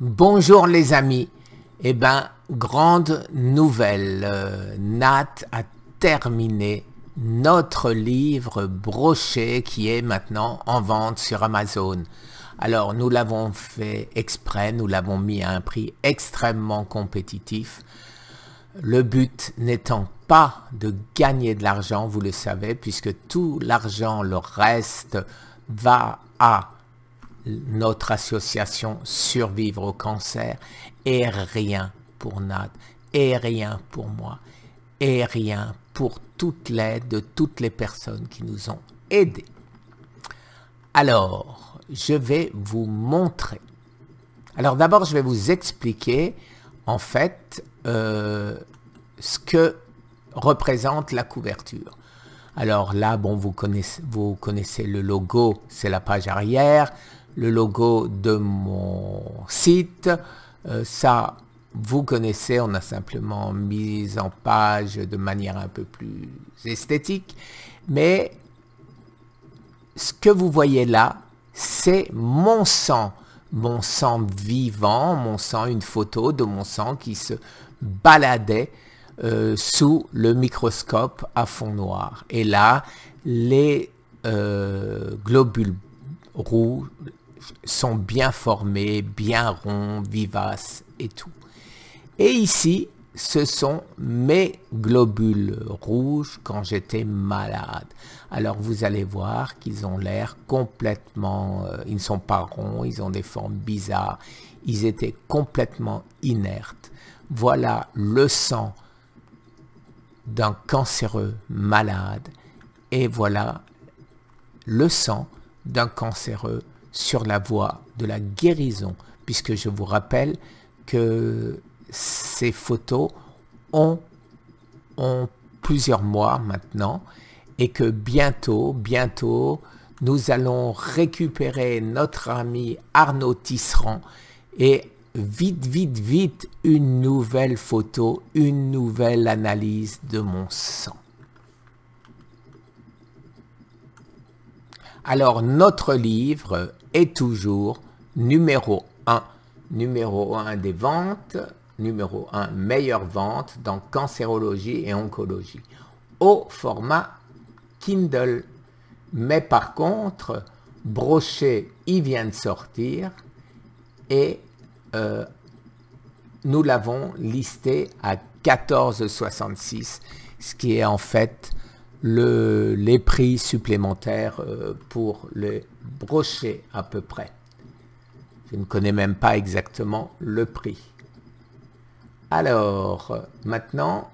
Bonjour les amis, eh ben grande nouvelle, Nat a terminé notre livre broché qui est maintenant en vente sur Amazon. Alors nous l'avons fait exprès, nous l'avons mis à un prix extrêmement compétitif. Le but n'étant pas de gagner de l'argent, vous le savez, puisque tout l'argent, le reste, va à notre association Survivre au cancer, et rien pour Nat, et rien pour moi, et rien pour toute l'aide de toutes les personnes qui nous ont aidés. Alors, je vais vous montrer. Alors d'abord, je vais vous expliquer en fait ce que représente la couverture. Alors là, bon, vous connaissez le logo, c'est la page arrière. Le logo de mon site, ça vous connaissez, on a simplement mis en page de manière un peu plus esthétique, mais ce que vous voyez là, c'est mon sang vivant, mon sang, une photo de mon sang qui se baladait sous le microscope à fond noir. Et là, les globules rouges sont bien formés, bien ronds, vivaces et tout. Et ici, ce sont mes globules rouges quand j'étais malade. Alors vous allez voir qu'ils ont l'air complètement, ils ne sont pas ronds, ils ont des formes bizarres, ils étaient complètement inertes. Voilà le sang d'un cancéreux malade et voilà le sang d'un cancéreux sur la voie de la guérison, puisque je vous rappelle que ces photos ont plusieurs mois maintenant et que bientôt, nous allons récupérer notre ami Arnaud Tisserand et vite, une nouvelle photo, une nouvelle analyse de mon sang. Alors, notre livre est toujours numéro 1 des ventes, numéro 1 meilleure vente dans cancérologie et oncologie, au format Kindle. Mais par contre, broché, il vient de sortir et nous l'avons listé à 14,66 €, ce qui est en fait les prix supplémentaires pour les brochets à peu près. Je ne connais même pas exactement le prix. Alors, maintenant,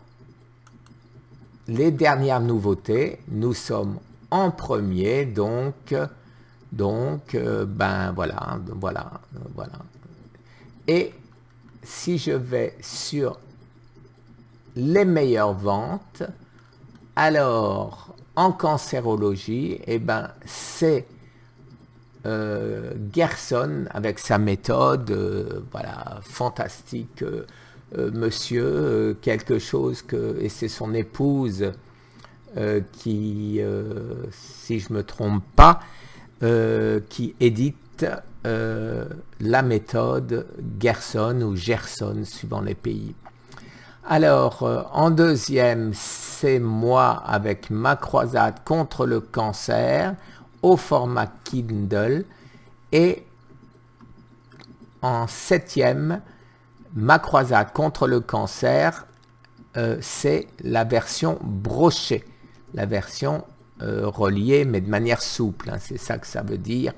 les dernières nouveautés, nous sommes en premier, donc ben voilà. Et si je vais sur les meilleures ventes, alors, en cancérologie, eh ben, c'est Gerson avec sa méthode, voilà, fantastique, monsieur, quelque chose que, et c'est son épouse qui, si je me trompe pas, qui édite la méthode Gerson ou Gerson, suivant les pays. Alors, en deuxième, c'est moi avec ma croisade contre le cancer au format Kindle. Et en septième, ma croisade contre le cancer, c'est la version brochée, la version reliée, mais de manière souple, hein, c'est ça que ça veut dire.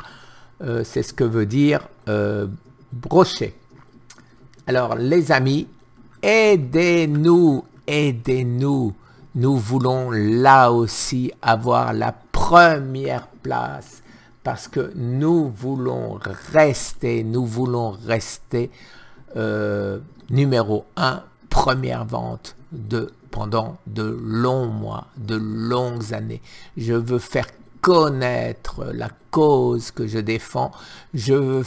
C'est ce que veut dire broché. Alors, les amis, aidez-nous, nous voulons là aussi avoir la première place parce que nous voulons rester numéro 1, première vente pendant de longs mois, de longues années. Je veux faire connaître la cause que je défends, je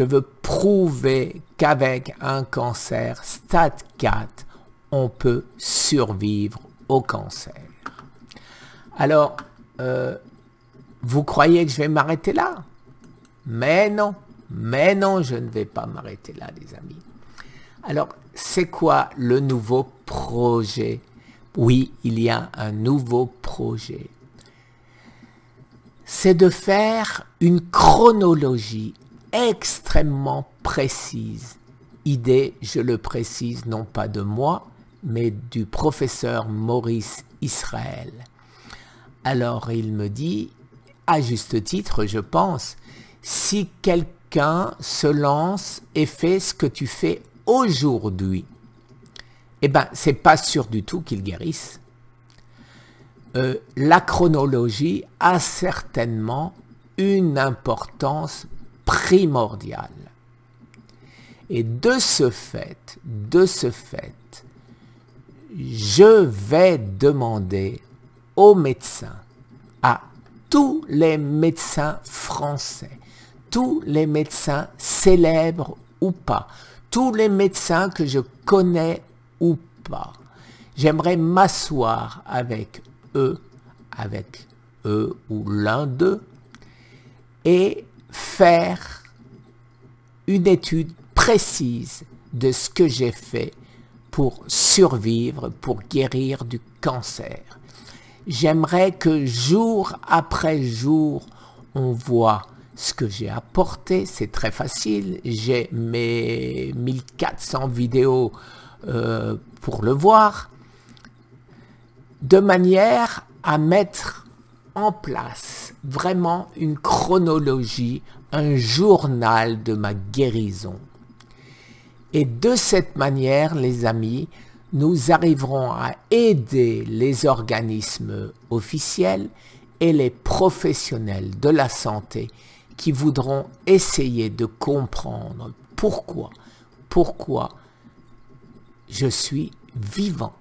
veux prouver qu'avec un cancer stade 4, on peut survivre au cancer. Alors, vous croyez que je vais m'arrêter là? Mais non, Mais non, je ne vais pas m'arrêter là, les amis. Alors, c'est quoi le nouveau projet? Oui, il y a un nouveau projet. C'est de faire une chronologie extrêmement précise. Idée, je le précise, non pas de moi, mais du professeur Maurice Israël. Alors, il me dit, à juste titre, je pense, si quelqu'un se lance et fait ce que tu fais aujourd'hui, eh bien, c'est pas sûr du tout qu'il guérisse. La chronologie a certainement une importance primordiale. Et de ce fait, je vais demander aux médecins, à tous les médecins français, tous les médecins célèbres ou pas, tous les médecins que je connais ou pas, j'aimerais m'asseoir avec eux ou l'un d'eux, et faire une étude précise de ce que j'ai fait pour survivre, pour guérir du cancer. J'aimerais que jour après jour, on voit ce que j'ai apporté. C'est très facile. J'ai mes 1400 vidéos pour le voir, de manière à mettre en place vraiment une chronologie, un journal de ma guérison. Et de cette manière, les amis, nous arriverons à aider les organismes officiels et les professionnels de la santé qui voudront essayer de comprendre pourquoi je suis vivant,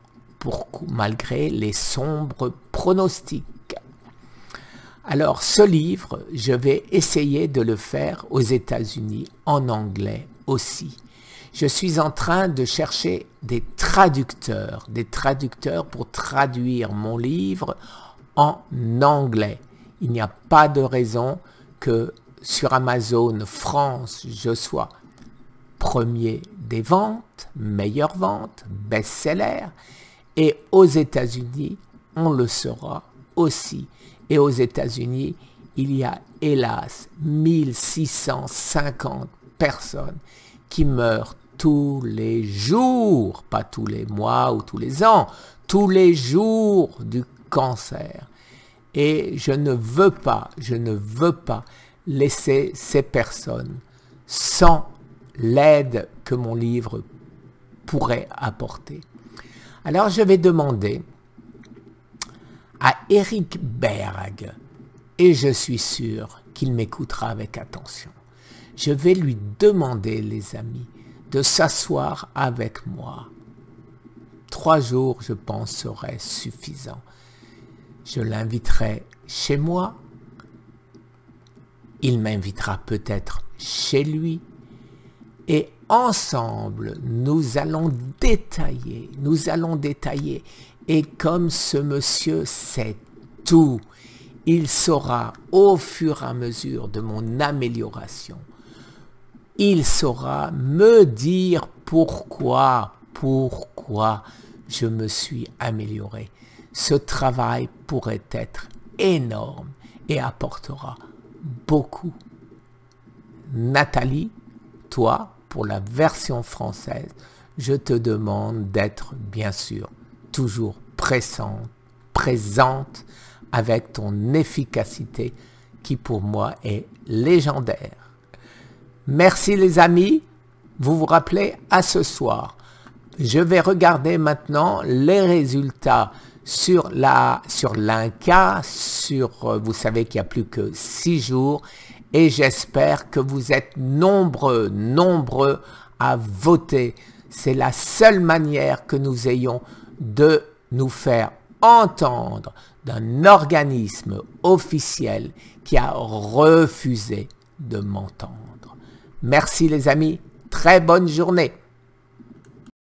malgré les sombres pronostics. Alors, ce livre, je vais essayer de le faire aux États-Unis, en anglais aussi. Je suis en train de chercher des traducteurs pour traduire mon livre en anglais. Il n'y a pas de raison que sur Amazon France, je sois premier des ventes, meilleure vente, best-seller, et aux États-Unis, on le sera aussi. Et aux États-Unis, il y a hélas 1650 personnes qui meurent tous les jours, pas tous les mois ou tous les ans, tous les jours du cancer. Et je ne veux pas laisser ces personnes sans l'aide que mon livre pourrait apporter. Alors je vais demander à Eric Berg, et je suis sûr qu'il m'écoutera avec attention. Je vais lui demander, les amis, de s'asseoir avec moi. 3 jours, je pense, serait suffisant. Je l'inviterai chez moi. Il m'invitera peut-être chez lui. Et ensemble, nous allons détailler. Et comme ce monsieur sait tout, il saura au fur et à mesure de mon amélioration, il saura me dire pourquoi je me suis amélioré. Ce travail pourrait être énorme et apportera beaucoup. Nathalie, toi, pour la version française, je te demande d'être, bien sûr, toujours présente avec ton efficacité qui pour moi est légendaire. Merci les amis, vous vous rappelez à ce soir. Je vais regarder maintenant les résultats sur l'INCa, vous savez qu'il n'y a plus que 6 jours et j'espère que vous êtes nombreux à voter. C'est la seule manière que nous ayons de nous faire entendre d'un organisme officiel qui a refusé de m'entendre. Merci les amis, très bonne journée.